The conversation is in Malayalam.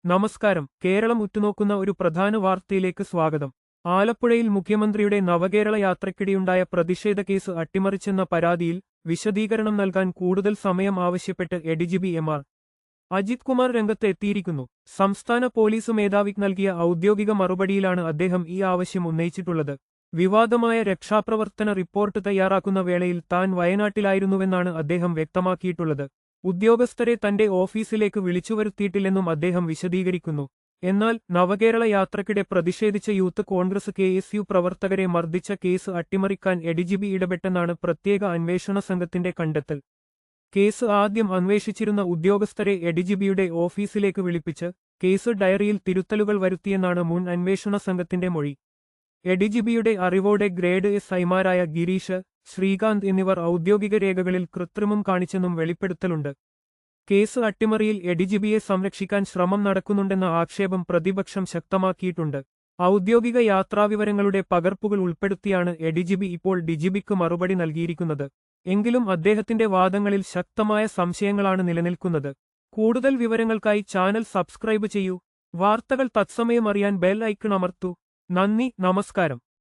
നമസ്കാരം. കേരളം ഉറ്റുനോക്കുന്ന ഒരു പ്രധാന വാർത്തയിലേക്ക് സ്വാഗതം. ആലപ്പുഴയിൽ മുഖ്യമന്ത്രിയുടെ നവകേരള യാത്രയ്ക്കിടെയുണ്ടായ പ്രതിഷേധ കേസ് അട്ടിമറിച്ചെന്ന പരാതിയിൽ വിശദീകരണം നൽകാൻ കൂടുതൽ സമയം ആവശ്യപ്പെട്ട് എഡിജിപി എം.ആർ. അജിത് കുമാർ രംഗത്ത് എത്തിയിരിക്കുന്നു. സംസ്ഥാന പോലീസ് മേധാവിക്ക് നൽകിയ ഔദ്യോഗിക മറുപടിയിലാണ് അദ്ദേഹം ഈ ആവശ്യം ഉന്നയിച്ചിട്ടുള്ളത്. വിവാദമായ രക്ഷാപ്രവർത്തന റിപ്പോർട്ട് തയ്യാറാക്കുന്ന വേളയിൽ താൻ വയനാട്ടിലായിരുന്നുവെന്നാണ് അദ്ദേഹം വ്യക്തമാക്കിയിട്ടുള്ളത്. ഉദ്യോഗസ്ഥരെ തന്റെ ഓഫീസിലേക്ക് വിളിച്ചുവരുത്തിയിട്ടില്ലെന്നും അദ്ദേഹം വിശദീകരിക്കുന്നു. എന്നാൽ നവകേരള യാത്രയ്ക്കിടെ പ്രതിഷേധിച്ച യൂത്ത് കോൺഗ്രസ് കെ.എസ്.യു പ്രവർത്തകരെ മർദ്ദിച്ച കേസ് അട്ടിമറിക്കാൻ എഡിജിപി ഇടപെട്ടെന്നാണ് പ്രത്യേക അന്വേഷണ സംഘത്തിന്റെ കണ്ടെത്തൽ. കേസ് ആദ്യം അന്വേഷിച്ചിരുന്ന ഉദ്യോഗസ്ഥരെ എഡിജിപിയുടെ ഓഫീസിലേക്ക് വിളിപ്പിച്ച് കേസ് ഡയറിയിൽ തിരുത്തലുകൾ വരുത്തിയെന്നാണ് മുൻ അന്വേഷണ സംഘത്തിന്റെ മൊഴി. എഡിജിപിയുടെ അറിവോടെ ഗ്രേഡ് എസ്.ഐമാരായ ഗിരീഷ്, ശ്രീകാന്ത് എന്നിവർ ഔദ്യോഗിക രേഖകളിൽ കൃത്രിമം കാണിച്ചെന്നും വെളിപ്പെടുത്തലുണ്ട്. കേസ് അട്ടിമറിയിൽ എഡിജിപിയെ സംരക്ഷിക്കാൻ ശ്രമം നടക്കുന്നുണ്ടെന്ന ആക്ഷേപം പ്രതിപക്ഷം ശക്തമാക്കിയിട്ടുണ്ട്. ഔദ്യോഗിക യാത്രാവിവരങ്ങളുടെ പകർപ്പുകൾ ഉൾപ്പെടുത്തിയാണ് എഡിജിപി ഇപ്പോൾ ഡിജിപിക്ക് മറുപടി നൽകിയിരിക്കുന്നത്. എങ്കിലും അദ്ദേഹത്തിന്റെ വാദങ്ങളിൽ ശക്തമായ സംശയങ്ങളാണ് നിലനിൽക്കുന്നത്. കൂടുതൽ വിവരങ്ങൾക്കായി ചാനൽ സബ്സ്ക്രൈബ് ചെയ്യൂ. വാർത്തകൾ തത്സമയം അറിയാൻ ബെൽ ഐക്കൺ അമർത്തൂ. നന്ദി, നമസ്കാരം.